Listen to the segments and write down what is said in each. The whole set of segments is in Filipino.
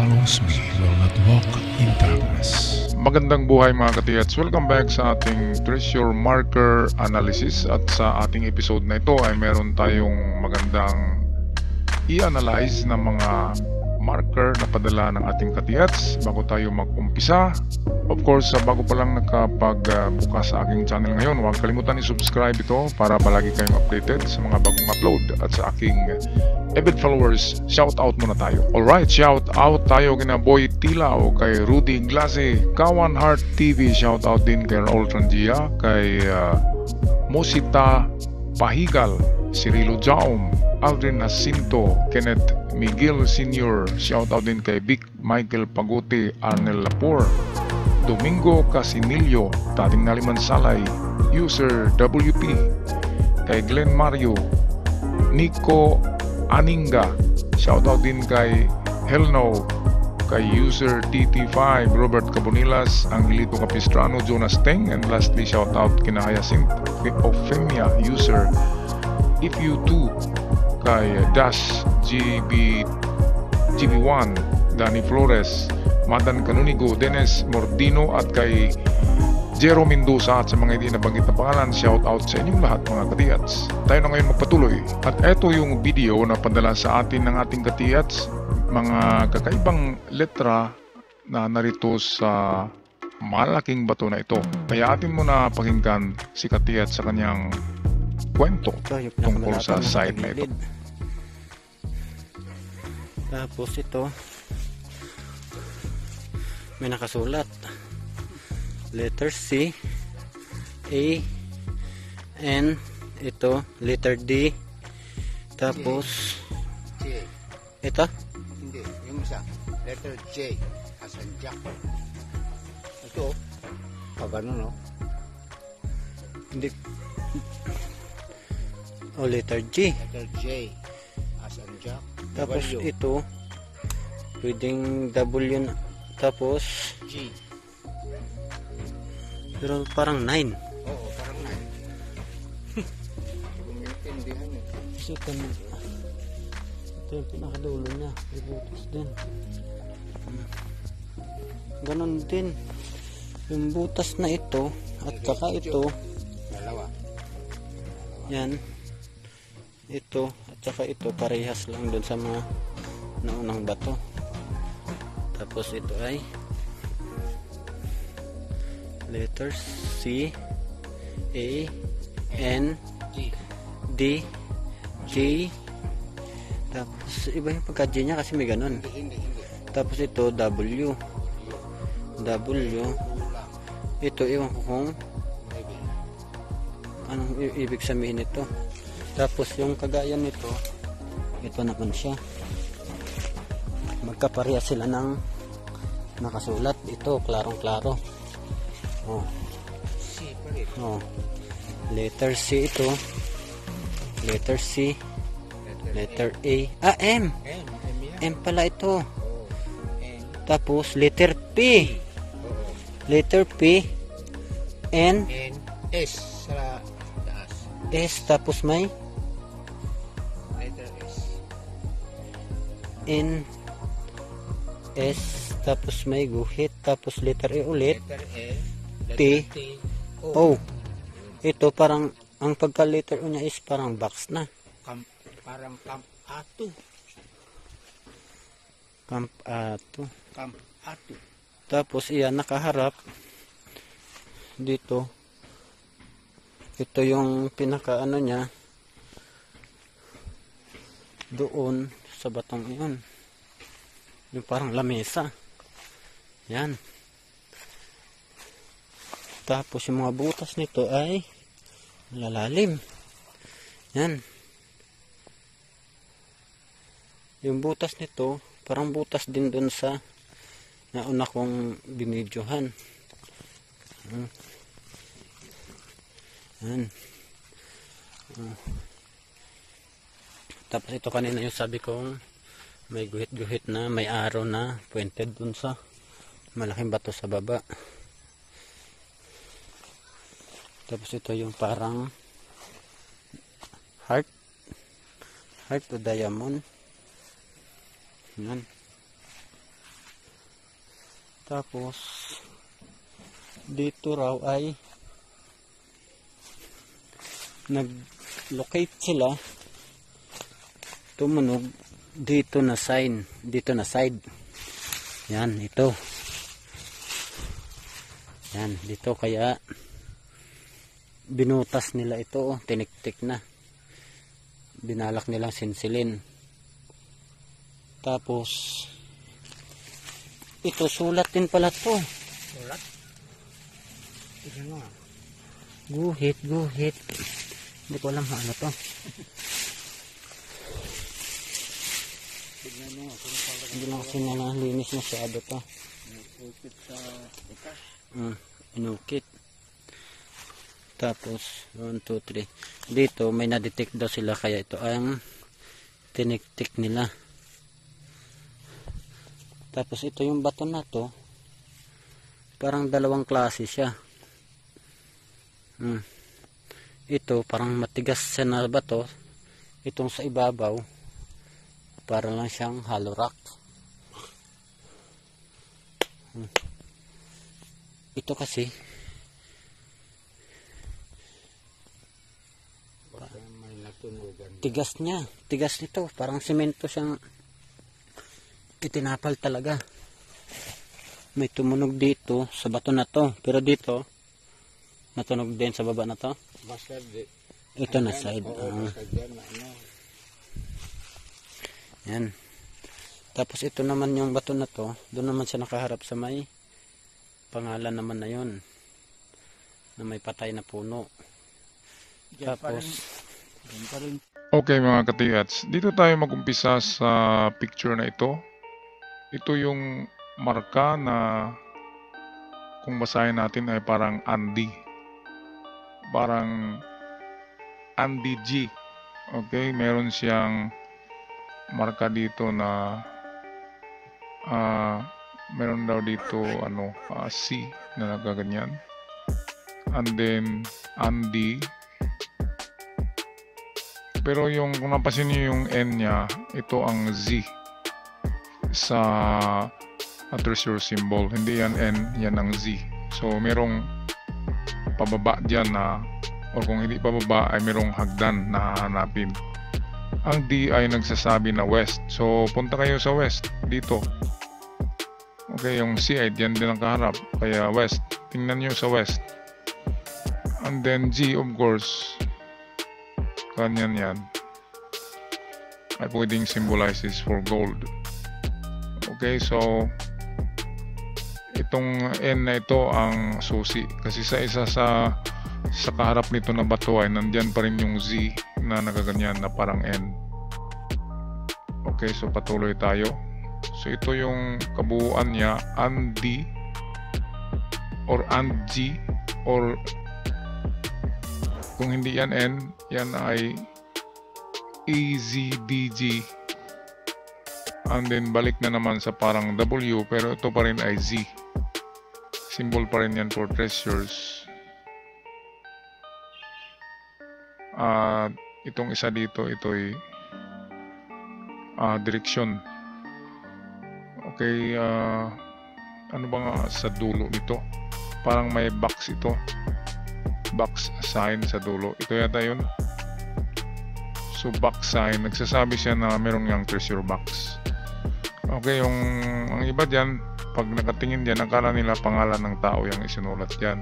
follows me will not walk in darkness. Magandang buhay mga katiyats. Welcome back sa ating treasure marker analysis. At sa ating episode na ito ay meron tayong magandang i-analyze na mga marker na padala ng ating katiyats bago tayo mag-umpisa. Of course, bago pa lang nakapagbukas sa aking channel ngayon, huwag kalimutan i-subscribe ito para palagi kayong updated sa mga bagong upload. At sa aking avid followers, shout out muna tayo. Alright, shout out tayo kina Boy Tilaw, kay Rudy Glase, Kawan Heart TV, shout out din kay Raul Trangia, kay Mosita Pahigal, Cirilo Jaum, Aldrin Jacinto, Kenneth Miguel Sr., shout out din kay Vic Michael Pagote, Arnel Lapor, Domingo Casinillo, Tating Naliman Salay, User WP, kay Glenn Mario, Nico Aninga, shout out din kay Helno, kay User TT5, Robert Cabonilas, Angelito Capistrano, Jonas Teng, and lastly shout out kina Hyacinth Ofemia, User If You Too, kay Dash GB1, Danny Flores, Madan Canunigo, Dennis Mordino, at kay Jero Mendoza. At sa mga hindi nabanggit na pangalan, shout out sa inyong lahat mga katiyats. Tayo na ngayon magpatuloy. At eto yung video na padala sa atin ng ating katiyats, mga kakaibang letra na narito sa malaking bato na ito. Kaya atin muna pakinggan si katiyats sa kanyang kwento tungkol sa site na ito. Tapos ito may nakasulat letter C, A, N, ito letter D, tapos J. ito Hindi, yung isa letter J as in Jack. Ito ganun, no? hindi, letter G, Letter J as in Jack. tapos W. ito pwedeng W na, tapos G. pero parang 9. Oo, parang 9. Kumintindihan eh. Kasi ito yung pinakadulo niya, may butas din. Ganon din yung butas na ito at saka ito, Dalawa. yan, ito at saka ito parehas lang dun sa mga naunang bato. Tapos ito ay letter C, A, N, G. D, J, tapos iba yung pagka-J niya kasi may ganun. Hindi. Tapos ito W, ito iwan ko kung Maybe. anong ibig sabihin nito. Tapos yung kagaya nito, ito naman siya, magkapareha sila ng nakasulat. Ito klarong klaro, C pa rin. letter C ito, letter C, letter A, M, N. M pala ito. N. Tapos letter P, letter P, N, N. S sa taas. S, tapos may Letter S. N, S, tapos may guhit, tapos letter E ulit, Letter L. T, T. O. Ito parang ang pagka letter O niya is parang box na. Parang Camp Ato. Camp ato. Camp Ato. Tapos iyan nakaharap dito. Ito yung pinaka ano niya doon sa batong iyon. Yung parang lamesa. Yan. Tapos yung mga butas nito ay malalalim. Yan. Yung butas nito parang butas din doon sa nauna kong binidyohan. Yan. Tapos ito kanina yung sabi kong may guhit-guhit na, may arrow na pointed dun sa malaking bato sa baba. Tapos ito yung parang heart o diamond. Yan. Tapos dito raw ay nag-locate sila, tumunog dito na sign, dito na side. Yan, ito. Yan, dito, kaya binutas nila ito, tiniktik na. Binalak nilang sinsilin. Tapos ito, sulat din pala to. Sulat? Ito nga. Guhit. Hindi ko alam ano to. Tignan mo, Hindi lang kasi nalinis masyado to. nag-upit sa bukas. Inukit. Tapos 1, 2, 3. Dito may na-detect daw sila, kaya ito ang tiniktik nila. Tapos ito yung bato na to, parang dalawang klase siya. Ito parang matigas siya na bato. Itong sa ibabaw para lang siyang hollow rock. Ito kasi May natunugan. tigas niya. Tigas nito, parang semento siyang itinapal talaga. May tumunog dito sa bato na to, pero dito natunog din sa baba na to. Basta di. Ito na side. Oo, basta dyan na ano. Yan. Tapos ito naman yung bato na to, doon naman siya nakaharap sa may pangalan naman na yon, na may patay na puno. Dyan pa Tapos rin. Okay mga katiyats, dito tayo magumpisa sa picture na ito. Ito yung marka na kung basahin natin ay parang Andy. Parang Andy G. Okay, meron siyang marka dito na meron daw dito C na nagaganyan. And then Andy. Pero yung kung napansin niyo yung N niya, ito ang Z sa treasure symbol. Hindi yan N, yan ang Z. So merong pababa dyan na, o kung hindi pababa ay merong hagdan na hahanapin. Ang D ay nagsasabi na west. So punta kayo sa west dito. Okay, yung C ay dyan din ang kaharap, kaya west. Tingnan nyo sa west. And then G, of course, kanyan yan, ay pwedeng symbolizes for gold. Okay, so itong N na ito ang susi, kasi sa isa sa kaharap nito na bato ay nandyan pa rin yung Z na nagaganyan na parang N. Okay, so patuloy tayo. So ito yung kabuuan niya, Andy or Andy, or kung hindi yan N, yan ay EZDG. And then balik na naman sa parang W, pero ito pa rin ay Z. Symbol pa rin yan for treasures. Itong isa dito, ito ay direksyon. Okay, ano ba nga sa dulo nito? Parang may box ito. Box sign sa dulo. Ito yata yun. So box sign, nagsasabi siya na meron ngang treasure box. Okay, ang iba dyan, pag nakatingin dyan, akala nila pangalan ng tao yung isinulat dyan.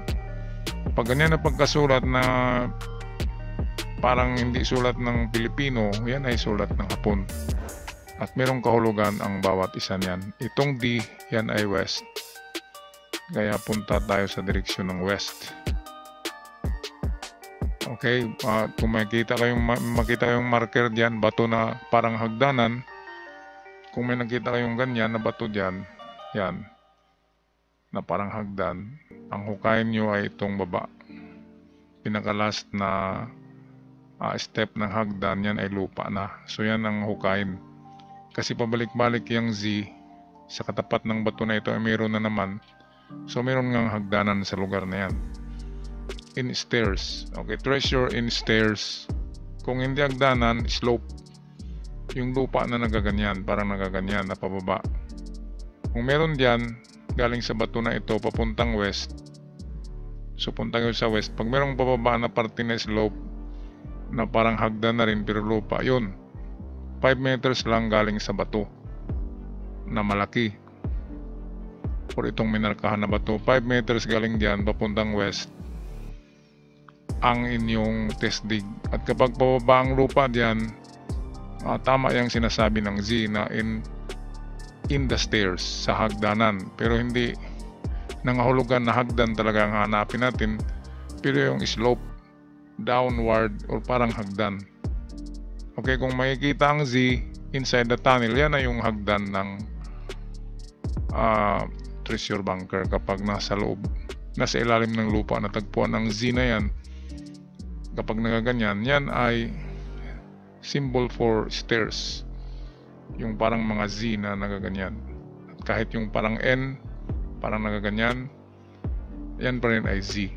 Pag ganyan na pagkasulat na parang hindi sulat ng Pilipino, yan ay sulat ng Hapon. At merong kahulugan ang bawat isa niyan. Itong D, yan ay west. Kaya punta tayo sa direksyon ng west. Okay, kung makita kayong marker diyan, bato na parang hagdanan. Kung may nakita kayong ganyan na bato diyan, yan, na parang hagdan, ang hukayin nyo ay itong baba. Pinaka-last na step ng hagdan, yan ay lupa na. So yan ang hukayin. Kasi pabalik-balik yung Z sa katapat ng bato na ito ay mayroon na naman. So mayroon ngang hagdanan sa lugar na yan. In stairs. Okay, treasure in stairs. Kung hindi hagdanan, slope. Yung lupa na nagaganyan, parang nagaganyan na pababa. Kung meron diyan galing sa bato na ito papuntang west. So punta kayo sa west. Pag merong pababa na parte na slope na parang hagdan na rin pero lupa, yun, 5 meters lang galing sa bato na malaki. For itong minarkahan na bato, 5 meters galing dyan papuntang west ang inyong test dig. At kapag pababa ang lupa dyan, tama yung sinasabi ng Z na in the stairs, sa hagdanan, pero hindi nangahulugan na hagdan talaga ang hanapin natin, pero yung slope downward or parang hagdan. Okay, kung makikita ang Z inside the tunnel, yan na yung hagdan ng treasure bunker. Kapag nasa loob, nasa ilalim ng lupa, natagpuan ng Z na yan, kapag nagaganyan, yan ay symbol for stairs, yung parang mga Z na nagaganyan. At kahit yung parang N, parang nagaganyan, yan pa rin ay Z.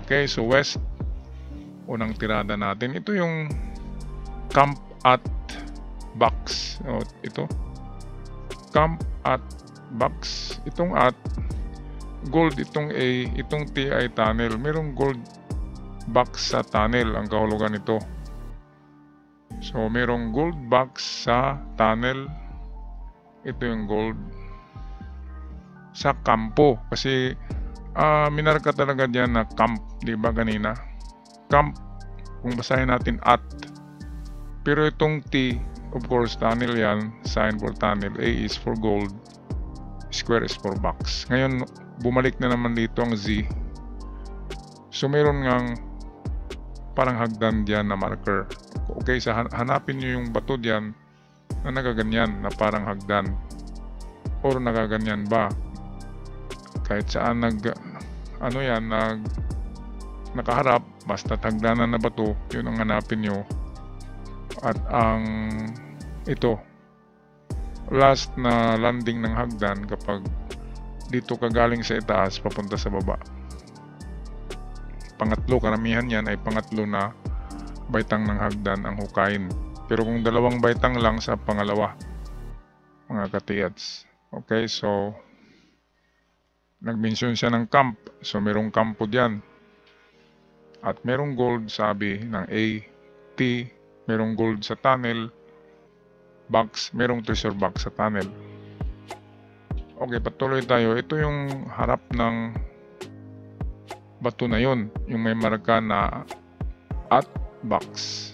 Okay, so west, unang tirada natin. Ito yung camp at box. Ito, camp at box. Itong at, gold itong A, itong T ay tunnel. Merong gold box sa tunnel, ang kahulugan nito. So merong gold box sa tunnel. Ito yung gold sa kampo, kasi minarka talaga diyan na camp, di ba kanina? Camp, kung basahin natin at, pero itong T, of course, tunnel yan, sign for tunnel. A is for gold, square is for box. Ngayon, bumalik na naman dito ang Z. So meron ngang parang hagdan diyan na marker. Okay, hanapin nyo yung bato diyan na nagaganyan, na parang hagdan, or nagaganyan ba. Kahit saan nakaharap, basta hagdanan na bato, yun ang hanapin nyo. At ang ito, last na landing ng hagdan, kapag dito ka galing sa itaas papunta sa baba. Pangatlo, karamihan yan ay pangatlo na baitang ng hagdan ang hukayin. Pero kung dalawang baitang lang, sa pangalawa, mga katiyats. Okay, so nag-mention siya ng camp. So merong kampo diyan. At merong gold, sabi ng A, T, merong gold sa tunnel, box, merong treasure box sa tunnel. Okay, patuloy tayo. Ito yung harap ng bato na yun, yung may marka na at box.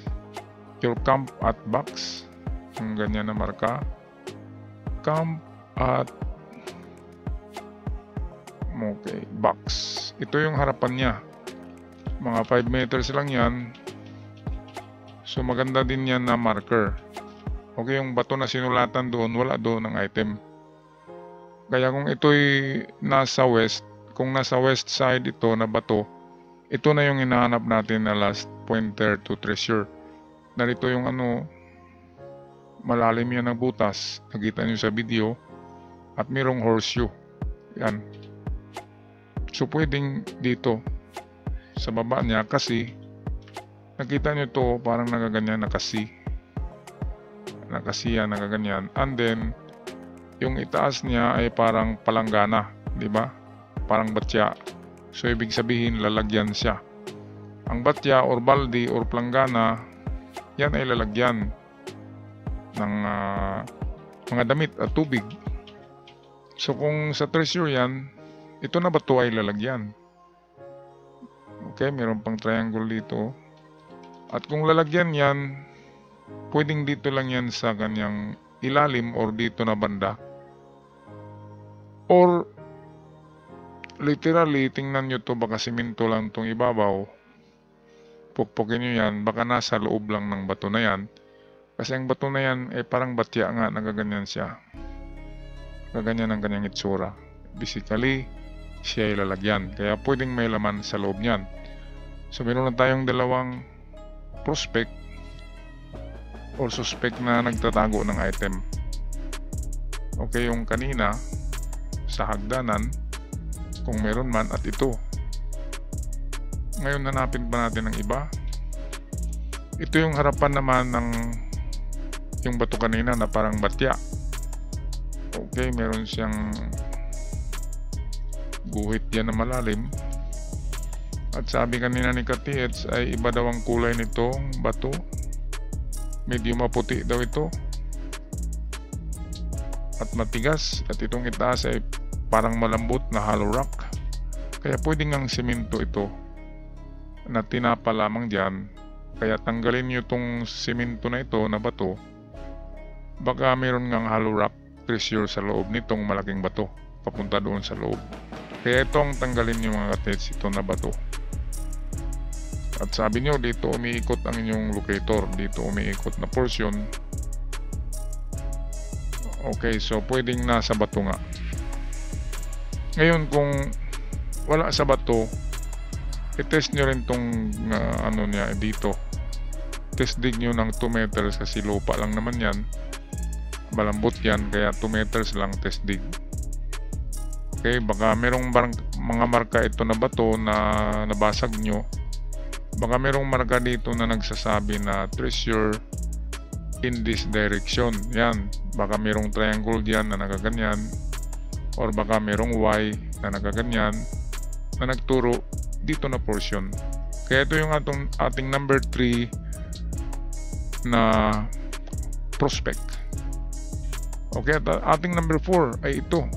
Your camp at box, yung ganyan na marka. Camp at box. Ito yung harapan niya. Mga 5 meters lang yan. So maganda din yan na marker. Okay, yung bato na sinulatan doon, wala doon ng item. Kaya kung ito'y nasa west, kung nasa west side ito na bato, ito na yung hinahanap natin na last pointer to treasure. Narito yung malalim yan na butas. Nakita nyo sa video. At mayroong horseshoe. Yan. So pwedeng dito sa baba niya, kasi nakita nyo to parang nagaganyan, nakasi yan, nagaganyan. And then yung itaas niya ay parang palanggana, di ba? Parang batya. So ibig sabihin lalagyan siya. Ang batya or baldi or palanggana, yan ay lalagyan ng mga damit at tubig. So kung sa treasure yan, ito na bato ay lalagyan. Okay, meron pang triangle dito. At kung lalagyan yan, pwedeng dito lang yan sa kanyang ilalim or dito na banda. Or literally, tingnan nyo to, baka siminto lang tong ibabaw. Pukpukin nyo yan, baka nasa loob lang ng bato na yan. Kasi ang bato na yan ay parang batya nga, nagaganyan siya. Gaganyan ang kanyang itsura. Basically, siya ay lalagyan. Kaya pwedeng may laman sa loob niyan. So meron na tayong dalawang prospect or suspect na nagtatago ng item. Okay, yung kanina sa hagdanan, kung meron man, at ito. Ngayon hanapin pa natin ng iba. Ito yung harapan naman ng yung bato kanina na parang batya. Okay, meron siyang guhit yan na malalim. At sabi kanina ni Ka-TH ay iba daw ang kulay nitong bato. Medyo maputi daw ito. At matigas. At itong itaas ay parang malambot na hollow rock. Kaya pwedeng ang semento ito na tinapa lamang dyan. Kaya tanggalin nyo itong semento na ito na bato. Baka mayroon ngang hollow rock treasure sa loob nitong malaking bato papunta doon sa loob. Kaya itong tanggalin nyo mga Ka-TH, ito na bato. At sabi nyo dito umiikot ang inyong locator, dito umiikot na portion. Okay, so pwedeng nasa bato nga. Ngayon kung wala sa bato, i-test nyo rin tong ano niya dito. Test dig nyo ng 2 meters kasi lupa lang naman yan, malambot yan, kaya 2 meters lang test dig. Okay, baka merong mga marka ito na bato na nabasag nyo. Baka merong marka dito na nagsasabi na treasure in this direction. Yan, baka merong triangle diyan na nagaganyan, or baka merong Y na nagaganyan na nagturo dito na portion. Kaya ito yung ating number 3 na prospect. Okay, at ating number 4 ay ito.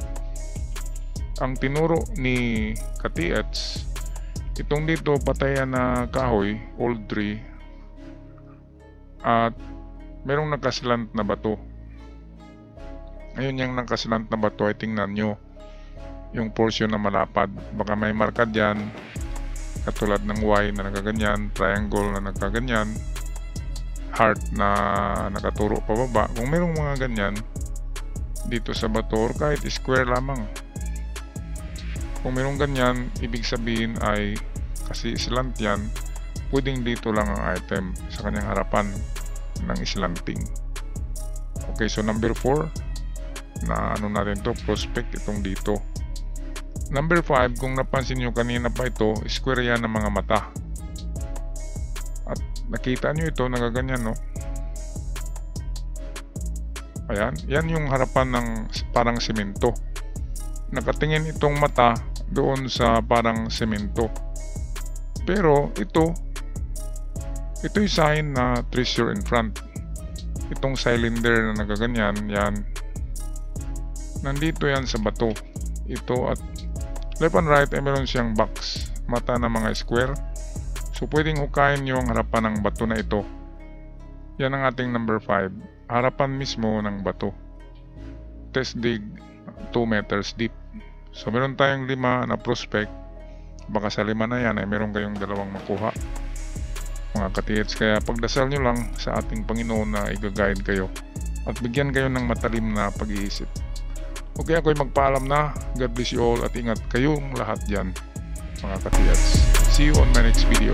Ang tinuro ni Ka-TH, itong dito patayan na kahoy, old tree, at merong nakasilant na bato. Ngayon yung nakasilant na bato ay tingnan nyo yung portion na malapad. Baka may marka dyan katulad ng Y na nagaganyan, triangle na nagaganyan, heart na nakaturo pababa. Kung merong mga ganyan dito sa bato or kahit square lamang, kung merong ganyan, ibig sabihin ay kasi slant yan, pwedeng dito lang ang item sa kanyang harapan ng slanting. Okay, so number 4 na ano natin to, prospect itong dito. Number 5, kung napansin nyo kanina pa ito, square yan ng mga mata. At nakita nyo ito, nagaganyan, no? Ayan, yan yung harapan ng parang semento. Nakatingin itong mata doon sa parang semento. Pero ito'y sign na treasure in front. Itong cylinder na nagaganyan, yan, nandito yan sa bato. Ito at left and right ay meron siyang box, mata na mga square. So pwedeng hukayin nyo ang harapan ng bato na ito. Yan ang ating number 5, harapan mismo ng bato. Test dig 2 meters deep. So meron tayong 5 na prospect. Baka sa 5 na yan ay meron kayong 2 makuha, mga Ka-TH. Kaya pagdasal nyo lang sa ating Panginoon na i-guide kayo at bigyan kayo ng matalim na pag-iisip. Okay, ako'y magpaalam na. God bless you all at ingat kayong lahat dyan, mga Ka-TH. See you on my next video.